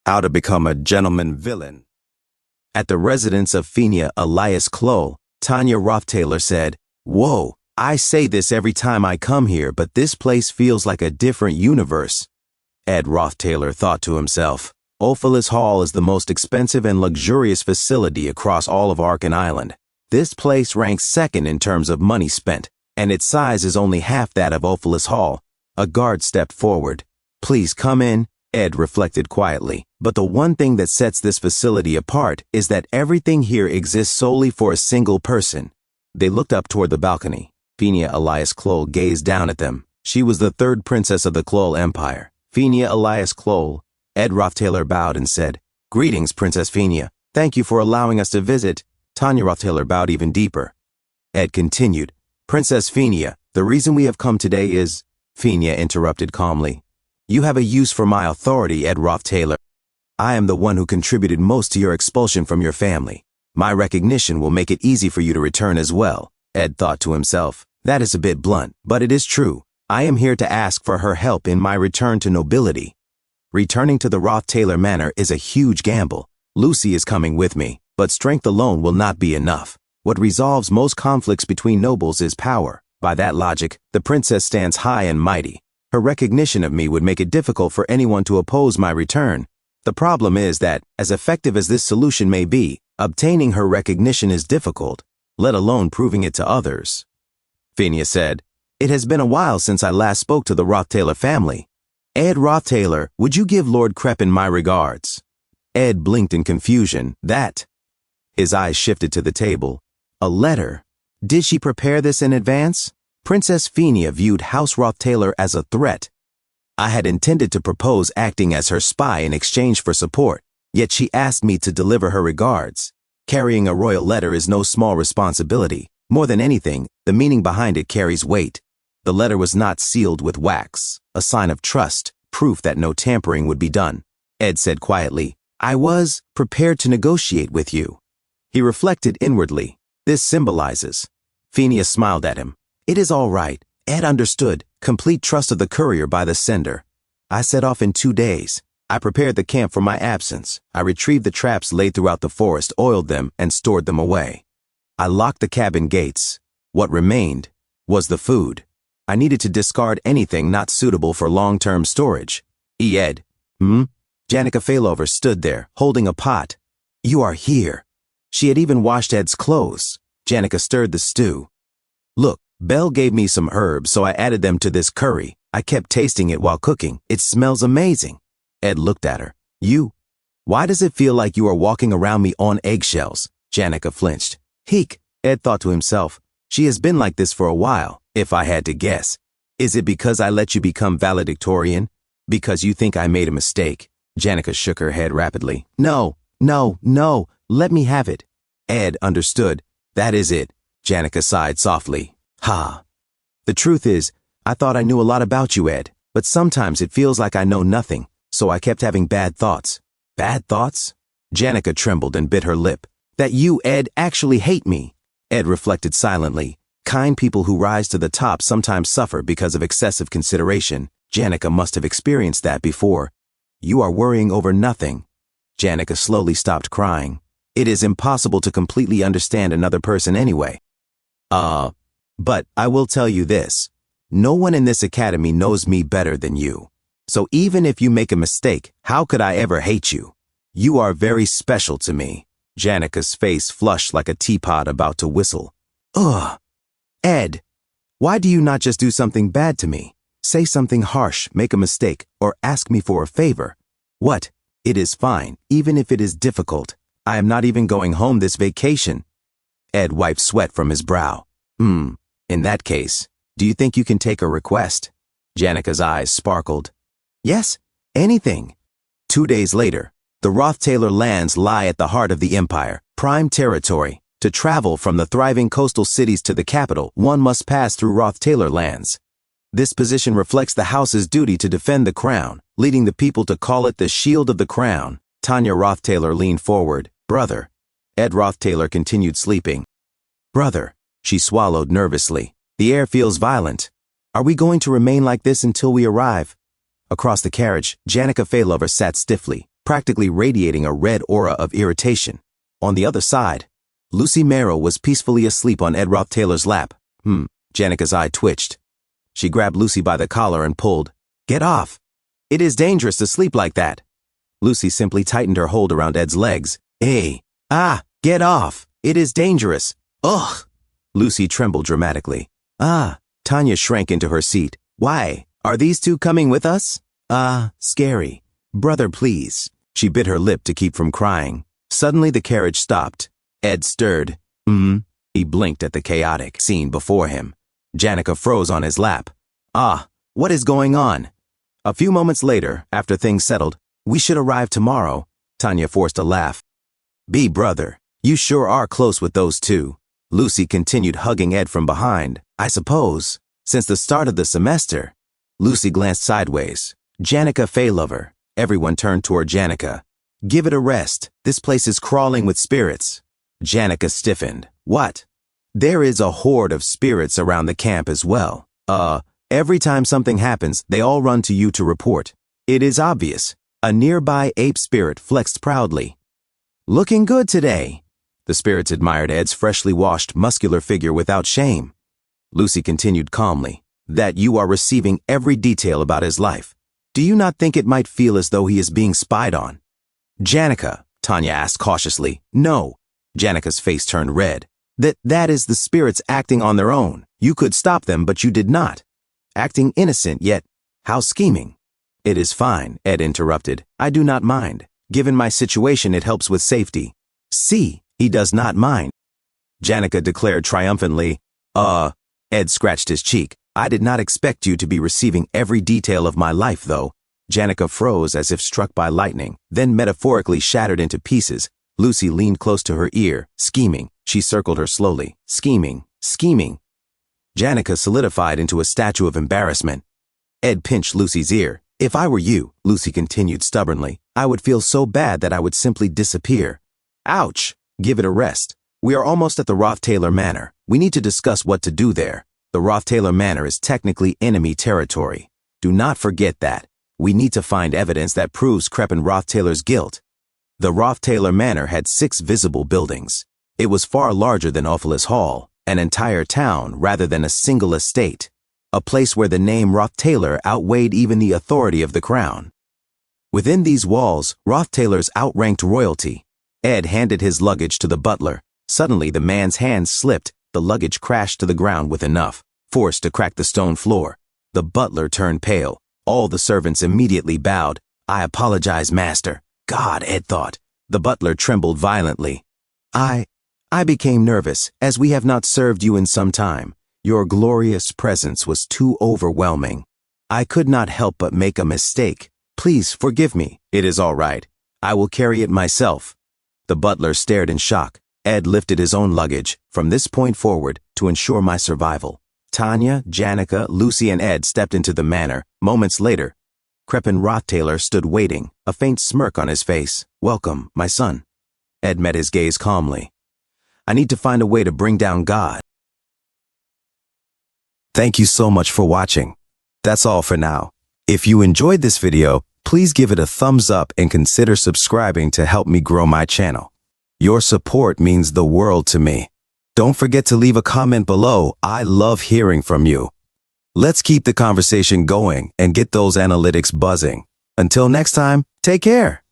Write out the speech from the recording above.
How to become a gentleman villain. At the residence of Phineas Elias Clow, Tanya Rothtailor said, "Whoa, I say this every time I come here, but this place feels like a different universe." Ed Rothtailor thought to himself, Ophelis Hall is the most expensive and luxurious facility across all of Arkan Island. This place ranks second in terms of money spent, and its size is only half that of Ophelis Hall. A guard stepped forward. "Please come in," Ed reflected quietly. But the one thing that sets this facility apart is that everything here exists solely for a single person. They looked up toward the balcony. Phineas Elias Clow gazed down at them. She was the third princess of the Clow Empire. Phineas Elias Clow. Ed Rothtailor bowed and said, "Greetings, Princess Phineas. Thank you for allowing us to visit." Tanya Rothtailor bowed even deeper. Ed continued, "Princess Phineas, the reason we have come today is—" Phineas interrupted calmly. "You have a use for my authority, Ed Rothtailor. I am the one who contributed most to your expulsion from your family. My recognition will make it easy for you to return as well." Ed thought to himself, "That is a bit blunt, but it is true. I am here to ask for her help in my return to nobility. Returning to the Rothtailor Manor is a huge gamble. Lucy is coming with me, but strength alone will not be enough. What resolves most conflicts between nobles is power. By that logic, the princess stands high and mighty. Her recognition of me would make it difficult for anyone to oppose my return. The problem is that, as effective as this solution may be, obtaining her recognition is difficult, let alone proving it to others." Phineas said, "It has been a while since I last spoke to the Rothtailor family. Ed Rothtailor, would you give Lord Crepin my regards?" Ed blinked in confusion. "That?" His eyes shifted to the table. "A letter? Did she prepare this in advance?" Princess Phineas viewed House Rothtailor as a threat. "I had intended to propose acting as her spy in exchange for support, yet she asked me to deliver her regards. Carrying a royal letter is no small responsibility. More than anything, the meaning behind it carries weight. The letter was not sealed with wax, a sign of trust, proof that no tampering would be done." Ed said quietly, "I was prepared to negotiate with you." He reflected inwardly. This symbolizes. Phineas smiled at him. "It is all right." Ed understood. Complete trust of the courier by the sender. "I set off in 2 days. I prepared the camp for my absence. I retrieved the traps laid throughout the forest, oiled them, and stored them away. I locked the cabin gates. What remained was the food. I needed to discard anything not suitable for long-term storage." Ed. Janica Failover stood there, holding a pot. "You are here." She had even washed Ed's clothes. Janica stirred the stew. "Look, Belle gave me some herbs, so I added them to this curry. I kept tasting it while cooking. It smells amazing." Ed looked at her. Why does it feel like you are walking around me on eggshells?" Janica flinched. "Heek," Ed thought to himself. "She has been like this for a while, if I had to guess. Is it because I let you become valedictorian? Because you think I made a mistake?" Janica shook her head rapidly. No, let me have it." Ed understood. "That is it." Janica sighed softly. "Ha. The truth is, I thought I knew a lot about you, Ed, but sometimes it feels like I know nothing, so I kept having bad thoughts." "Bad thoughts?" Janica trembled and bit her lip. "That you, Ed, actually hate me." Ed reflected silently. Kind people who rise to the top sometimes suffer because of excessive consideration. Janica must have experienced that before. "You are worrying over nothing." Janica slowly stopped crying. "It is impossible to completely understand another person anyway. But I will tell you this. No one in this academy knows me better than you. So even if you make a mistake, how could I ever hate you? You are very special to me." Janica's face flushed like a teapot about to whistle. "Ugh. Ed, why do you not just do something bad to me? Say something harsh, make a mistake, or ask me for a favor. What? It is fine, even if it is difficult. I am not even going home this vacation." Ed wiped sweat from his brow. In that case, do you think you can take a request?" Janica's eyes sparkled. "Yes, anything." 2 days later, the Rothtailor lands lie at the heart of the empire, prime territory. To travel from the thriving coastal cities to the capital, one must pass through Rothtailor lands. This position reflects the house's duty to defend the crown, leading the people to call it the Shield of the Crown. Tanya Rothtailor leaned forward. "Brother." Ed Rothtailor continued sleeping. "Brother." She swallowed nervously. "The air feels violent. Are we going to remain like this until we arrive?" Across the carriage, Janica Failover sat stiffly. practically radiating a red aura of irritation. On the other side, Lucy Merrill was peacefully asleep on Ed Roth Taylor's lap. Janika's eye twitched. She grabbed Lucy by the collar and pulled. "Get off! It is dangerous to sleep like that." Lucy simply tightened her hold around Ed's legs. "Hey! Get off! It is dangerous! Ugh!" Lucy trembled dramatically. Tanya shrank into her seat. "Why? Are these two coming with us?" Scary. Brother, please." She bit her lip to keep from crying. Suddenly the carriage stopped. Ed stirred. He blinked at the chaotic scene before him. Janika froze on his lap. What is going on?" A few moments later, after things settled, "We should arrive tomorrow." Tanya forced a laugh. Brother, you sure are close with those two." Lucy continued hugging Ed from behind. "I suppose, since the start of the semester." Lucy glanced sideways. "Janika Faylover." Everyone turned toward Janika. "Give it a rest. This place is crawling with spirits." Janika stiffened. "What?" "There is a horde of spirits around the camp as well. Every time something happens, they all run to you to report. It is obvious." A nearby ape spirit flexed proudly. "Looking good today." The spirits admired Ed's freshly washed, muscular figure without shame. Lucy continued calmly. "That you are receiving every detail about his life. Do you not think it might feel as though he is being spied on?" "Janika," Tanya asked cautiously. "No." Janika's face turned red. That is the spirits acting on their own. You could stop them, but you did not. Acting innocent, yet how scheming." "It is fine," Ed interrupted. "I do not mind. Given my situation, it helps with safety." "See, he does not mind," Janika declared triumphantly. Ed scratched his cheek. "I did not expect you to be receiving every detail of my life, though." Janika froze as if struck by lightning, then metaphorically shattered into pieces. Lucy leaned close to her ear, scheming. She circled her slowly. Scheming. Janika solidified into a statue of embarrassment. Ed pinched Lucy's ear. "If I were you," Lucy continued stubbornly, "I would feel so bad that I would simply disappear." "Ouch! Give it a rest. We are almost at the Roth Taylor Manor. We need to discuss what to do there. The Roth Taylor Manor is technically enemy territory. Do not forget that. We need to find evidence that proves Crepin Roth Taylor's guilt." The Roth Taylor Manor had 6 visible buildings. It was far larger than Ophelis Hall, an entire town rather than a single estate, a place where the name Roth Taylor outweighed even the authority of the crown. Within these walls, Roth Taylors outranked royalty. Ed handed his luggage to the butler. Suddenly, the man's hand slipped. The luggage crashed to the ground with enough force to crack the stone floor. The butler turned pale. All the servants immediately bowed. "I apologize, master." God, Ed thought. The butler trembled violently. I became nervous, as we have not served you in some time. Your glorious presence was too overwhelming. I could not help but make a mistake. Please forgive me." "It is all right. I will carry it myself." The butler stared in shock. Ed lifted his own luggage, from this point forward, to ensure my survival. Tanya, Janika, Lucy, and Ed stepped into the manor. Moments later, Crepin Roth Taylor stood waiting, a faint smirk on his face. "Welcome, my son." Ed met his gaze calmly. "I need to find a way to bring down God." Thank you so much for watching. That's all for now. If you enjoyed this video, please give it a thumbs up and consider subscribing to help me grow my channel. Your support means the world to me. Don't forget to leave a comment below. I love hearing from you. Let's keep the conversation going and get those analytics buzzing. Until next time, take care.